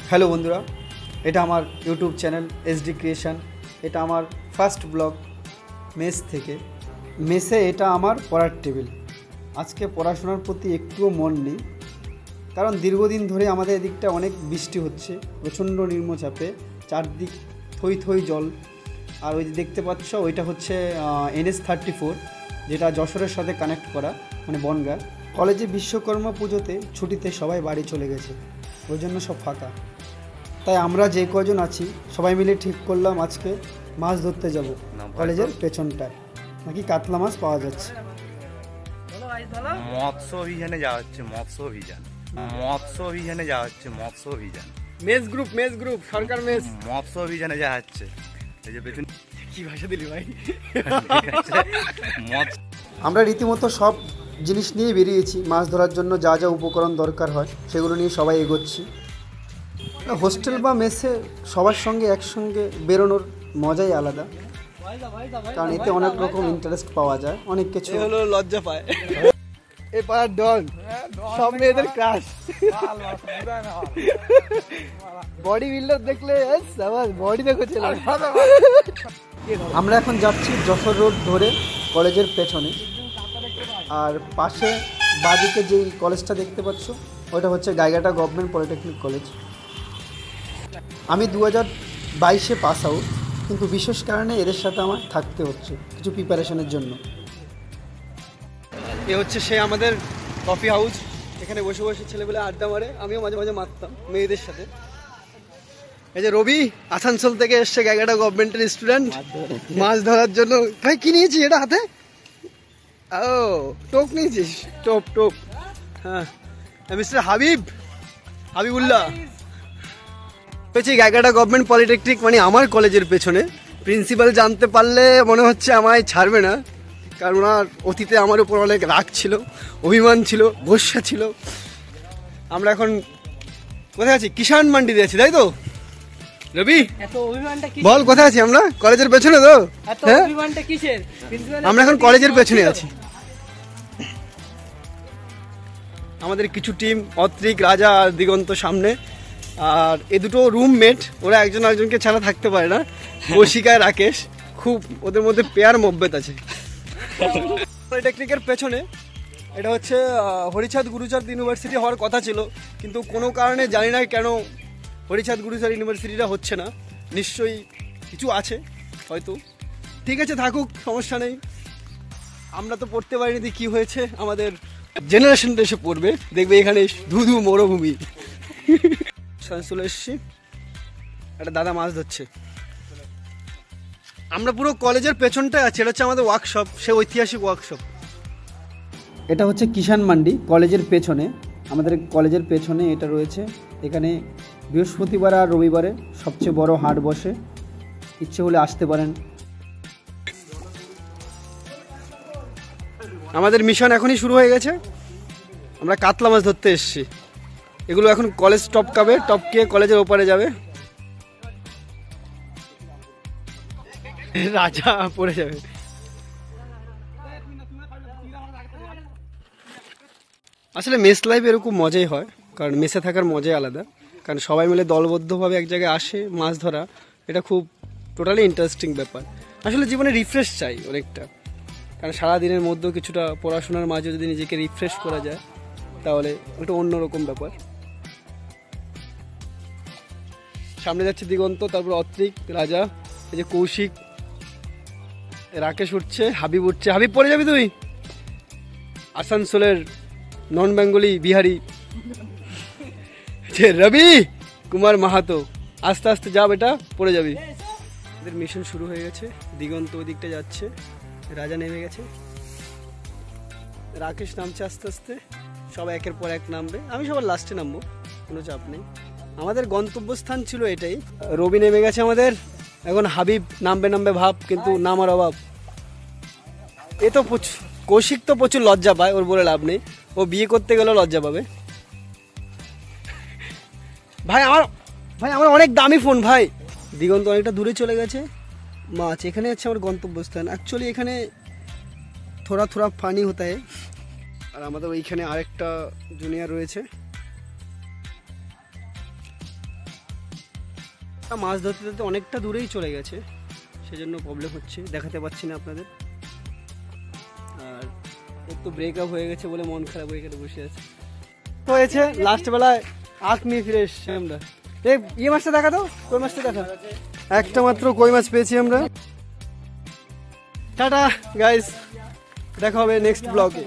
Hello বন্ধুরা, এটা আমার ইউটিউব চ্যানেল এসডি ক্রিয়েশন। এটা আমার ফার্স্ট ব্লগ মেস থেকে। মেসে এটা আমার পড়ার টেবিল। আজকে পড়াশোনার প্রতি একটুও মন নেই, কারণ দীর্ঘদিন ধরে আমাদের এদিকটা অনেক বৃষ্টি হচ্ছে, প্রচণ্ড নিম্নচাপে, চারদিক থই থই জল। আর ওই যে দেখতে পাচ্ছ ওইটা হচ্ছে NH34, যেটা যশোরের সাথে কানেক্ট করা, মানে বনগাঁ। কলেজে বিশ্বকর্মা পুজোতে ছুটিতে সবাই বাড়ি চলে গেছে, ওই জন্য সব ফাঁকা। তাই আমরা যে কজন আছি সবাই মিলে ঠিক করলাম আজকে মাছ ধরতে যাব কলেজের পেছনটায়, নাকি কাতলা মাছ পাওয়া যাচ্ছে। মৎস্য অভিযানে যাওয়া হচ্ছে, মৎস্য অভিযানে যাওয়া হচ্ছে, মৎস্য অভিযান। মেস গ্রুপ সরকার মেস মৎস্য অভিযানে যাওয়া হচ্ছে। এই যে পেছন কি ভাষা দিলি ভাই। মৎস্য আমরা রীতিমতো সব জিনিস নিয়ে বেরিয়েছি। মাছ ধরার জন্য যা যা উপকরণ দরকার হয় সেগুলো নিয়ে সবাই এগোচ্ছি। হোস্টেল বা মেসে সবার সঙ্গে একসঙ্গে বেরোনোর মজাই আলাদা, কারণ এতে অনেক রকম ইন্টারেস্ট পাওয়া যায়, অনেক কিছু হলো লজ্জা পায়। এ পাড়ার ডন, সব মেয়েদের ক্রাশ। বডি বিল্ডার দেখলে আমার বডি দেখো ছেলে। আমরা এখন যাচ্ছি যশোর রোড ধরে কলেজের পেছনে, আর পাশে বাদিকে যেই কলেজটা দেখতে পাচ্ছ ওটা হচ্ছে গাইঘাটা গভর্নমেন্ট পলিটেকনিক কলেজ। আমি 2022-এ পাস আউট, কিন্তু বিশেষ কারণে এদের সাথে আমার থাকতে হচ্ছে কিছু প্রিপারেশনের জন্য। এ হচ্ছে সে আমাদের কফি হাউস, এখানে বসে বসে ছেলেগুলো আড্ডা মারে, আমিও মাঝে মাঝে মারতাম মেয়েদের সাথে। এই যে রবি আসানসোল থেকে এসছে, গাইঘাটা গভর্নমেন্টের স্টুডেন্ট, মাছ ধরার জন্য। ভাই কি নিয়েছিস এটা হাতে? ও টোপ নিয়েছিস? টোপ। হ্যাঁ, মিস্টার হাবিবুল্লাহ হচ্ছে গাইঘাটা গভর্নমেন্ট পলিটেকনিক, মানে আমার কলেজের পেছনে। প্রিন্সিপাল জানতে পারলে মনে হচ্ছে আমায় ছাড়বে না, কারণ ওনার অতীতে আমার উপর অনেক রাগ ছিল, অভিমান ছিল, গোস্বা ছিল। আমরা এখন কোথায় আছি? কিষান মান্ডিতে আছি, তাই তো রবি? বল কোথায় আছি আমরা? কলেজের পেছনে তো। হ্যাঁ, আমরা এখন কলেজের পেছনে আছি। আমাদের কিছু টিম অত্রিক, রাজা আর দিগন্ত সামনে, আর এ দুটো রুমমেট, ওরা একজন আরেকজনকে ছাড়া থাকতে পারে না। কৌশিকায় রাকেশ, খুব ওদের মধ্যে পেয়ার মহব্বত আছে। পলিটেকনিকের পেছনে এটা হচ্ছে হরিচাঁদ গুরুচাঁদ ইউনিভার্সিটি হওয়ার কথা ছিল, কিন্তু কোনো কারণে জানি না কেন হরিচাঁদ গুরুচাঁদ ইউনিভার্সিটিটা হচ্ছে না। নিশ্চয়ই কিছু আছে হয়তো। ঠিক আছে, থাকুক, সমস্যা নেই। আমরা তো পড়তে পারিনি, কি হয়েছে, আমাদের জেনারেশনটা এসে পড়বে, দেখবে এখানে ধুধু মরুভূমি। চলে এসছি, একটা দাদা মাছ ধরছে। আমরা পুরো কলেজের পেছনটায় আছি, এটা হচ্ছে আমাদের ওয়ার্কশপ, সে ঐতিহাসিক ওয়ার্কশপ। এটা হচ্ছে কিষান মান্ডি, কলেজের পেছনে, আমাদের কলেজের পেছনে এটা রয়েছে। এখানে বৃহস্পতিবার আর রবিবারে সবচেয়ে বড় হাট বসে, ইচ্ছে হলে আসতে পারেন। আমাদের মিশন এখনই শুরু হয়ে গেছে, আমরা কাতলা মাছ ধরতে এসেছি। এগুলো এখন কলেজ টপকাবে, টপকিয়ে কলেজের ওপারে যাবে। রাজা পড়ে যাবে। আসলে মেস লাইফ এরকম মজাই হয়, কারণ মেসে থাকার মজাই আলাদা, কারণ সবাই মিলে দলবদ্ধভাবে এক জায়গায় আসে মাছ ধরা। এটা খুব টোটালি ইন্টারেস্টিং ব্যাপার। আসলে জীবনে রিফ্রেশ চাই অনেকটা, কারণ সারাদিনের মধ্যেও কিছুটা পড়াশোনার মাঝে যদি নিজেকে রিফ্রেশ করা যায় তাহলে একটা অন্যরকম ব্যাপার। সামনে যাচ্ছে দিগন্ত, তারপর অত্রিক, রাজা, এই যে কৌশিক, রাকেশ উঠছে, হাবিব উঠছে। হাবিব পড়ে যাবি তুই। আসানসোলের নন বেঙ্গলি বিহারি রবি কুমার মাহাতো, আস্তে আস্তে যা বেটা, পড়ে যাবি। এদের মিশন শুরু হয়ে গেছে। দিগন্ত ওই দিকটা যাচ্ছে, রাজা নেমে গেছে, রাকেশ নামছে আস্তে আস্তে, সব একের পর এক নামবে। আমি সবার লাস্টে নামবো, কোনো চাপ নেই। আমাদের গন্তব্যস্থান ছিল এটাই। রবি নেমে গেছে আমাদের, এখন হাবিব নামবে ভাব, কিন্তু নামার অভাব। এ তো কৌশিক তো প্রচুর লজ্জা পায়, ওর বলে লাভ নেই, ও বিয়ে করতে গেলেও লজ্জা পাবে। ভাই আমার অনেক দামি ফোন ভাই। দিগন্ত অনেকটা দূরে চলে গেছে, মাছ এখানে আছে আমার গন্তব্যস্থান। অ্যাকচুয়ালি এখানে থোড়া থোড়া পানি হতা है। আর আমাদের ওইখানে আরেকটা জুনিয়র রয়েছে, মাছ ধরতে ধরতে অনেকটা দূরেই চলে গেছে, সেজন্য প্রবলেম হচ্ছে, দেখাতে পাচ্ছি না আপনাদের। আর একটু ব্রেকআপ হয়ে গেছে বলে মন খারাপ হয়ে গেলে বসে আছে। হয়েছে লাস্ট বেলায় আখ নিয়ে ফিরে এসছি আমরা। এই ইয়ে মাছটা দেখা দাও, কই মাছটা দেখা। একটা মাত্র কই মাছ পেয়েছি আমরা। টাটা গাইস, দেখা হবে নেক্সট ব্লগে।